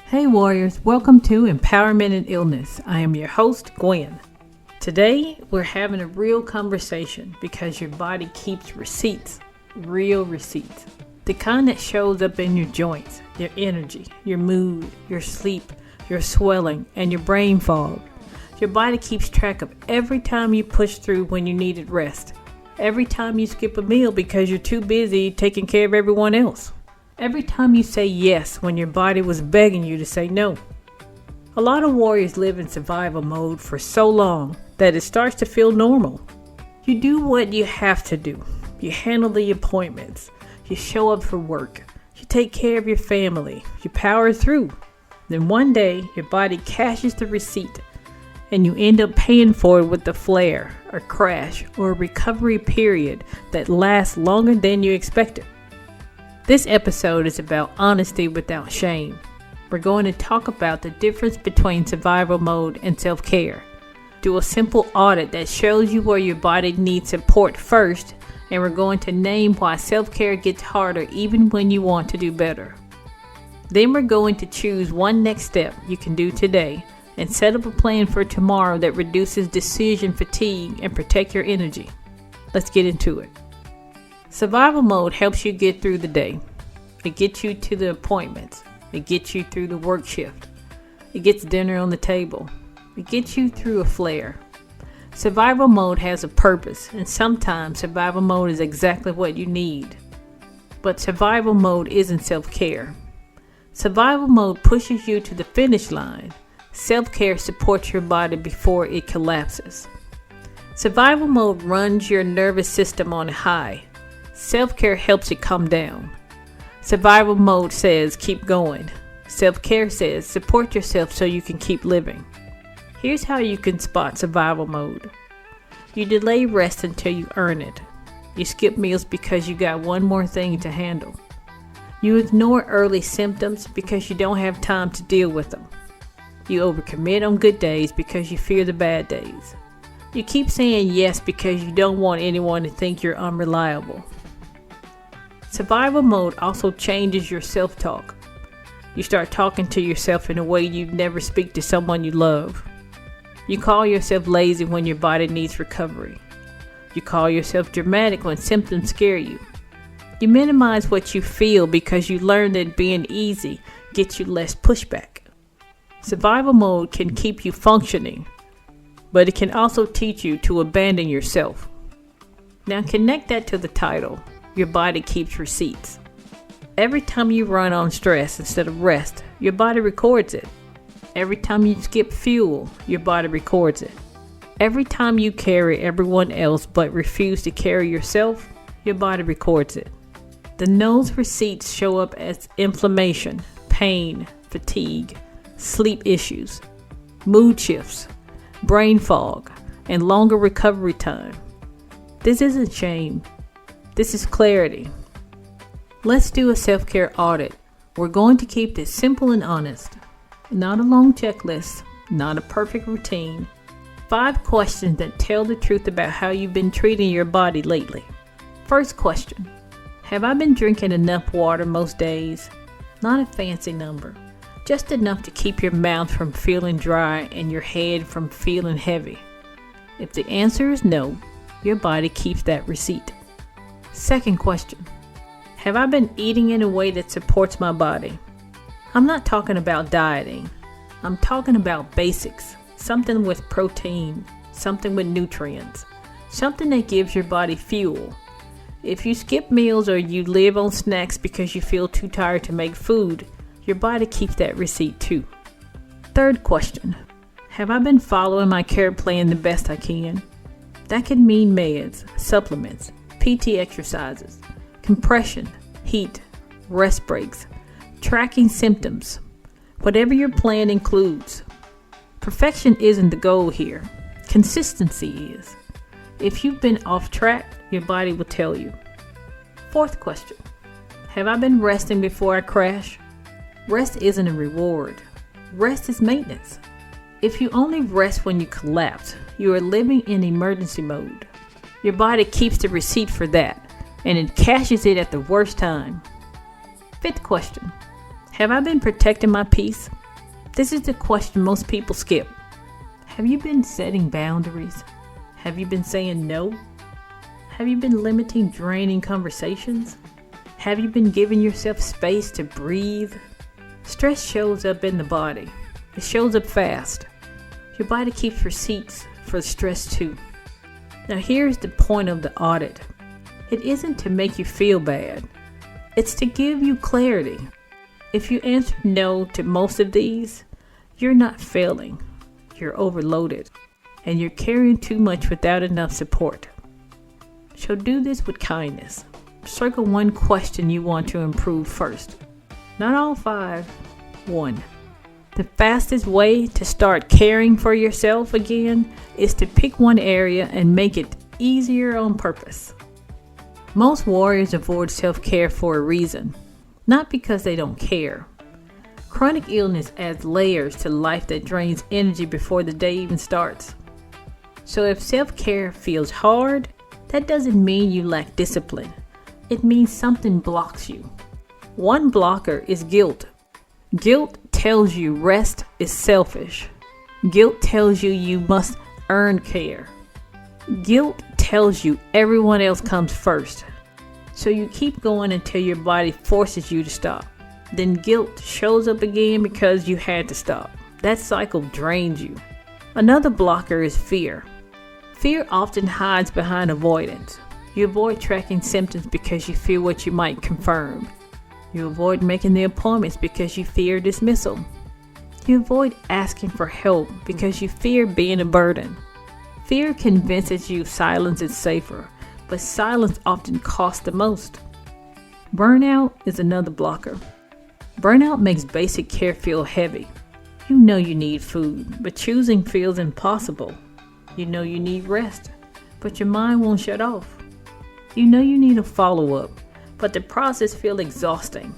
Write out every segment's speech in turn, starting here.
Hey warriors, welcome to Empowerment and Illness. I am your host, Gwen. Today, we're having a real conversation because your body keeps receipts, real receipts. The kind that shows up in your joints, your energy, your mood, your sleep, your swelling, and your brain fog. Your body keeps track of every time you push through when you needed rest. Every time you skip a meal because you're too busy taking care of everyone else. Every time you say yes when your body was begging you to say no. A lot of warriors live in survival mode for so long that it starts to feel normal. You do what you have to do. You handle the appointments. You show up for work. You take care of your family. You power through. Then one day, your body cashes the receipt and you end up paying for it with a flare, a crash, or a recovery period that lasts longer than you expected. This episode is about honesty without shame. We're going to talk about the difference between survival mode and self-care. Do a simple audit that shows you where your body needs support first, and we're going to name why self-care gets harder even when you want to do better. Then we're going to choose one next step you can do today and set up a plan for tomorrow that reduces decision fatigue and protect your energy. Let's get into it. Survival mode helps you get through the day. It gets you to the appointments. It gets you through the work shift. It gets dinner on the table. It gets you through a flare. Survival mode has a purpose, and sometimes survival mode is exactly what you need. But survival mode isn't self-care. Survival mode pushes you to the finish line. Self-care supports your body before it collapses. Survival mode runs your nervous system on high. Self-care helps it calm down. Survival mode says keep going. Self-care says support yourself so you can keep living. Here's how you can spot survival mode. You delay rest until you earn it. You skip meals because you got one more thing to handle. You ignore early symptoms because you don't have time to deal with them. You overcommit on good days because you fear the bad days. You keep saying yes because you don't want anyone to think you're unreliable. Survival mode also changes your self-talk. You start talking to yourself in a way you'd never speak to someone you love. You call yourself lazy when your body needs recovery. You call yourself dramatic when symptoms scare you. You minimize what you feel because you learn that being easy gets you less pushback. Survival mode can keep you functioning, but it can also teach you to abandon yourself. Now connect that to the title. Your body keeps receipts. Every time you run on stress instead of rest, your body records it. Every time you skip fuel, your body records it. Every time you carry everyone else but refuse to carry yourself, your body records it. The nose receipts show up as inflammation, pain, fatigue, sleep issues, mood shifts, brain fog, and longer recovery time. This isn't shame. This is clarity. Let's do a self-care audit. We're going to keep this simple and honest. Not a long checklist, not a perfect routine. 5 questions that tell the truth about how you've been treating your body lately. First question. Have I been drinking enough water most days? Not a fancy number. Just enough to keep your mouth from feeling dry and your head from feeling heavy. If the answer is no, your body keeps that receipt. Second question. Have I been eating in a way that supports my body? I'm not talking about dieting. I'm talking about basics. Something with protein, something with nutrients, something that gives your body fuel. If you skip meals or you live on snacks because you feel too tired to make food, your body keeps that receipt too. Third question. Have I been following my care plan the best I can? That could mean meds, supplements, PT exercises, compression, heat, rest breaks, tracking symptoms, whatever your plan includes. Perfection isn't the goal here. Consistency is. If you've been off track, your body will tell you. Fourth question. Have I been resting before I crash? Rest isn't a reward. Rest is maintenance. If you only rest when you collapse, you are living in emergency mode. Your body keeps the receipt for that, and it cashes it at the worst time. Fifth question. Have I been protecting my peace? This is the question most people skip. Have you been setting boundaries? Have you been saying no? Have you been limiting draining conversations? Have you been giving yourself space to breathe? Stress shows up in the body. It shows up fast. Your body keeps receipts for stress too. Now here's the point of the audit. It isn't to make you feel bad. It's to give you clarity. If you answer no to most of these, you're not failing. You're overloaded. And you're carrying too much without enough support. So do this with kindness. Circle one question you want to improve first. Not all 5. 1. The fastest way to start caring for yourself again is to pick one area and make it easier on purpose. Most warriors avoid self-care for a reason, not because they don't care. Chronic illness adds layers to life that drains energy before the day even starts. So if self-care feels hard, that doesn't mean you lack discipline. It means something blocks you. One blocker is guilt. Guilt tells you rest is selfish. Guilt tells you you must earn care. Guilt tells you everyone else comes first. So you keep going until your body forces you to stop. Then guilt shows up again because you had to stop. That cycle drains you. Another blocker is fear. Fear often hides behind avoidance. You avoid tracking symptoms because you fear what you might confirm. You avoid making the appointments because you fear dismissal. You avoid asking for help because you fear being a burden. Fear convinces you silence is safer, but silence often costs the most. Burnout is another blocker. Burnout makes basic care feel heavy. You know you need food, but choosing feels impossible. You know you need rest, but your mind won't shut off. You know you need a follow-up, but the process feels exhausting.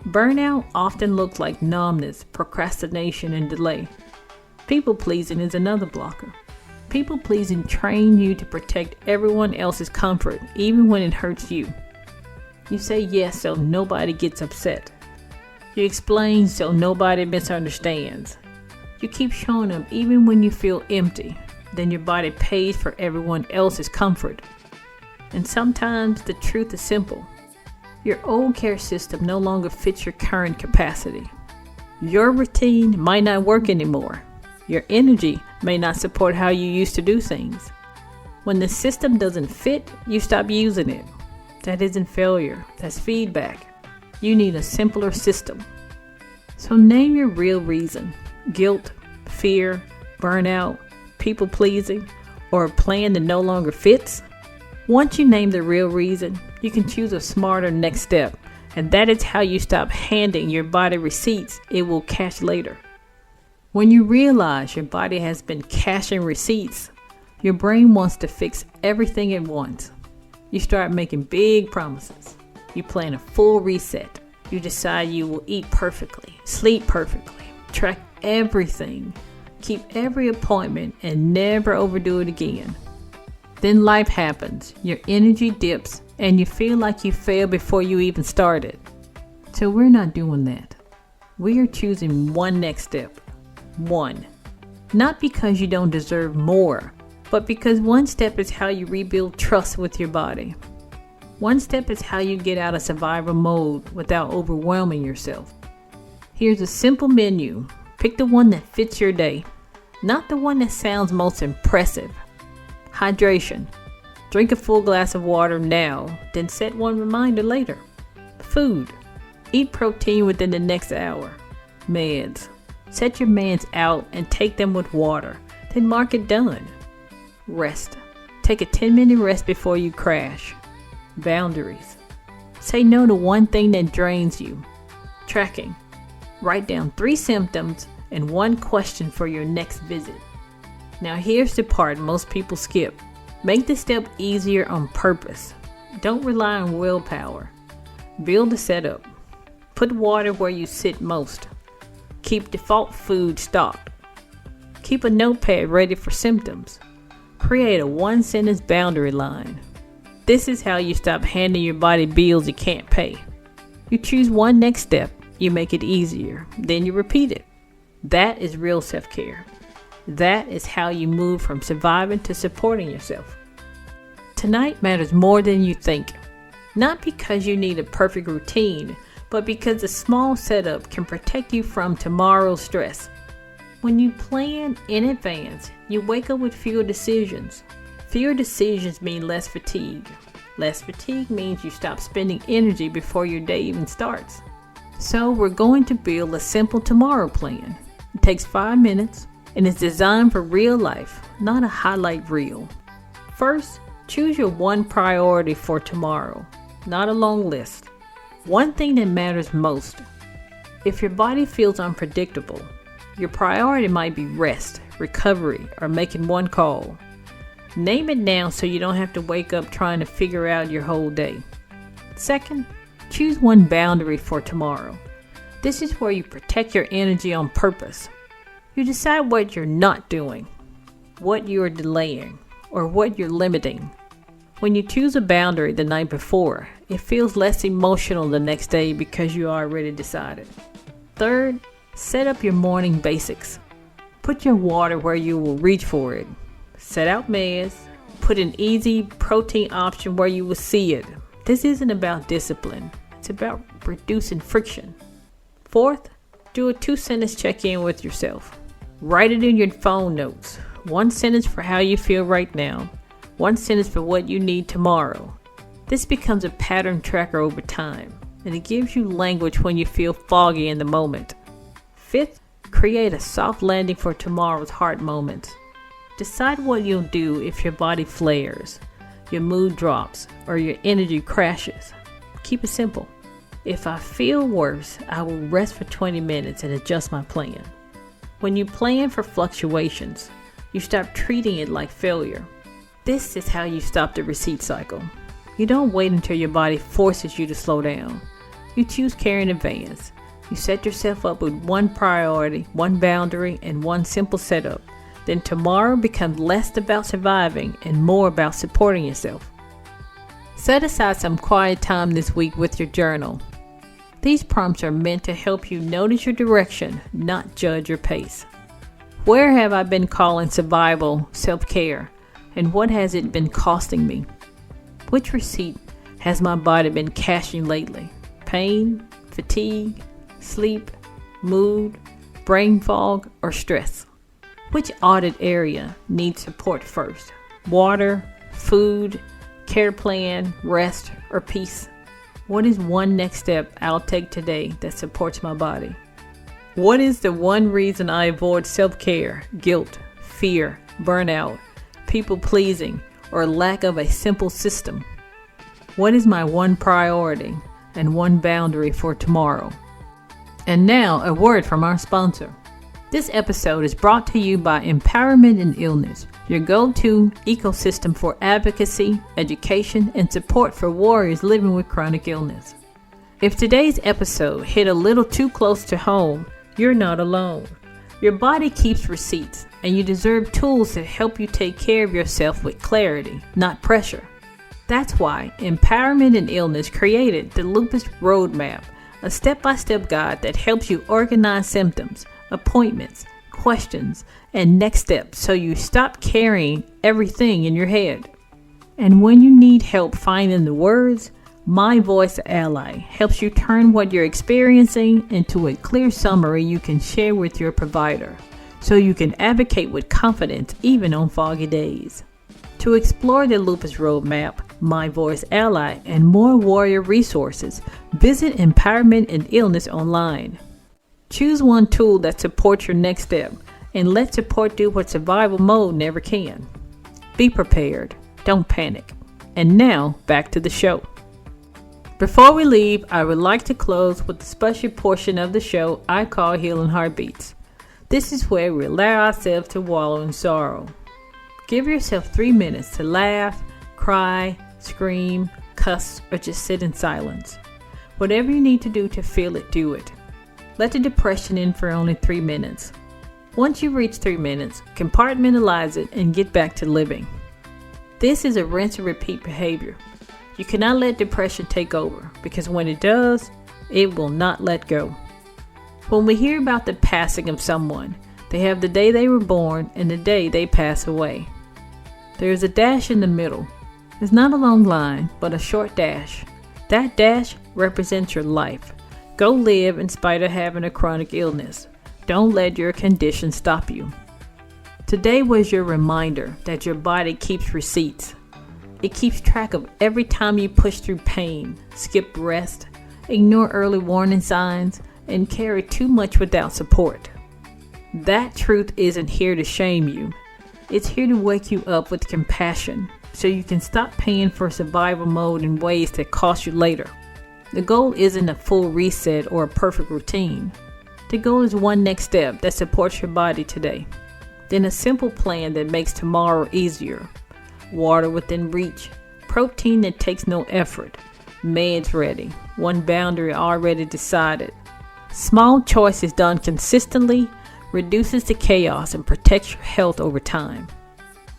Burnout often looks like numbness, procrastination, and delay. People-pleasing is another blocker. People-pleasing train you to protect everyone else's comfort, even when it hurts you. You say yes so nobody gets upset. You explain so nobody misunderstands. You keep showing up even when you feel empty. Then your body pays for everyone else's comfort. And sometimes the truth is simple. Your old care system no longer fits your current capacity. Your routine might not work anymore. Your energy may not support how you used to do things. When the system doesn't fit, you stop using it. That isn't failure, that's feedback. You need a simpler system. So name your real reason. Guilt, fear, burnout, people pleasing, or a plan that no longer fits. Once you name the real reason, you can choose a smarter next step. And that is how you stop handing your body receipts it will cash later. When you realize your body has been cashing receipts, your brain wants to fix everything at once. You start making big promises. You plan a full reset. You decide you will eat perfectly, sleep perfectly, track everything, keep every appointment, and never overdo it again. Then life happens, your energy dips, and you feel like you failed before you even started. So we're not doing that. We are choosing one next step. One. Not because you don't deserve more, but because one step is how you rebuild trust with your body. One step is how you get out of survival mode without overwhelming yourself. Here's a simple menu. Pick the one that fits your day, not the one that sounds most impressive. Hydration. Drink a full glass of water now, then set one reminder later. Food. Eat protein within the next hour. Meds. Set your meds out and take them with water, then mark it done. Rest. Take a 10-minute rest before you crash. Boundaries. Say no to one thing that drains you. Tracking. Write down 3 symptoms and 1 question for your next visit. Now here's the part most people skip. Make the step easier on purpose. Don't rely on willpower. Build a setup. Put water where you sit most. Keep default food stocked. Keep a notepad ready for symptoms. Create a 1-sentence boundary line. This is how you stop handing your body bills you can't pay. You choose one next step you make it easier, then you repeat it. That is real self-care. That is how you move from surviving to supporting yourself. Tonight matters more than you think. Not because you need a perfect routine, but because a small setup can protect you from tomorrow's stress. When you plan in advance, you wake up with fewer decisions. Fewer decisions mean less fatigue. Less fatigue means you stop spending energy before your day even starts. So we're going to build a simple tomorrow plan. It takes 5 minutes and is designed for real life, not a highlight reel. First, choose your one priority for tomorrow, not a long list. One thing that matters most. If your body feels unpredictable, your priority might be rest, recovery, or making one call. Name it now so you don't have to wake up trying to figure out your whole day. Second, choose one boundary for tomorrow. This is where you protect your energy on purpose. You decide what you're not doing, what you're delaying, or what you're limiting. When you choose a boundary the night before, it feels less emotional the next day because you already decided. Third, set up your morning basics. Put your water where you will reach for it. Set out meds. Put an easy protein option where you will see it. This isn't about discipline. It's about reducing friction. Fourth, do a 2-sentence check-in with yourself. Write it in your phone notes. 1 sentence for how you feel right now. 1 sentence for what you need tomorrow. This becomes a pattern tracker over time, and it gives you language when you feel foggy in the moment. Fifth, create a soft landing for tomorrow's hard moments. Decide what you'll do if your body flares, your mood drops, or your energy crashes. Keep it simple. If I feel worse, I will rest for 20 minutes and adjust my plan. When you plan for fluctuations, you stop treating it like failure. This is how you stop the receipt cycle. You don't wait until your body forces you to slow down. You choose care in advance. You set yourself up with one priority, one boundary, and one simple setup. Then tomorrow becomes less about surviving and more about supporting yourself. Set aside some quiet time this week with your journal. These prompts are meant to help you notice your direction, not judge your pace. Where have I been calling survival self-care, and what has it been costing me? Which receipt has my body been cashing lately? Pain, fatigue, sleep, mood, brain fog, or stress? Which audit area needs support first? Water, food, care plan, rest, or peace? What is one next step I'll take today that supports my body? What is the one reason I avoid self-care, guilt, fear, burnout, people-pleasing, or lack of a simple system? What is my one priority and one boundary for tomorrow? And now, a word from our sponsor. This episode is brought to you by Empowerment in Illness, your go-to ecosystem for advocacy, education, and support for warriors living with chronic illness. If today's episode hit a little too close to home, you're not alone. Your body keeps receipts, and you deserve tools to help you take care of yourself with clarity, not pressure. That's why Empowerment in Illness created the Lupus Roadmap, a step-by-step guide that helps you organize symptoms, appointments, questions, and next steps so you stop carrying everything in your head. And when you need help finding the words, My Voice Ally helps you turn what you're experiencing into a clear summary you can share with your provider so you can advocate with confidence even on foggy days. To explore the Lupus Roadmap, My Voice Ally, and more warrior resources, visit Empowerment in Illness online. Choose one tool that supports your next step and let support do what survival mode never can. Be prepared. Don't panic. And now, back to the show. Before we leave, I would like to close with the special portion of the show I call Healing Heartbeats. This is where we allow ourselves to wallow in sorrow. Give yourself 3 minutes to laugh, cry, scream, cuss, or just sit in silence. Whatever you need to do to feel it, do it. Let the depression in for only 3 minutes. Once you reach 3 minutes, compartmentalize it and get back to living. This is a rinse and repeat behavior. You cannot let depression take over because when it does, it will not let go. When we hear about the passing of someone, they have the day they were born and the day they pass away. There is a dash in the middle. It's not a long line, but a short dash. That dash represents your life. Go live in spite of having a chronic illness. Don't let your condition stop you. Today was your reminder that your body keeps receipts. It keeps track of every time you push through pain, skip rest, ignore early warning signs, and carry too much without support. That truth isn't here to shame you. It's here to wake you up with compassion so you can stop paying for survival mode in ways that cost you later. The goal isn't a full reset or a perfect routine. The goal is one next step that supports your body today. Then a simple plan that makes tomorrow easier. Water within reach, protein that takes no effort, meds ready, one boundary already decided. Small choices done consistently reduces the chaos and protects your health over time.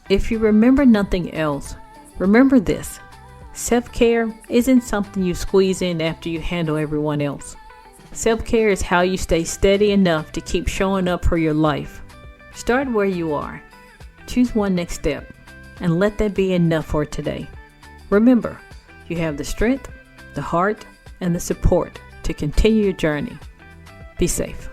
If you remember nothing else, remember this. Self-care isn't something you squeeze in after you handle everyone else. Self-care is how you stay steady enough to keep showing up for your life. Start where you are. Choose one next step and let that be enough for today. Remember, you have the strength, the heart, and the support to continue your journey. Be safe.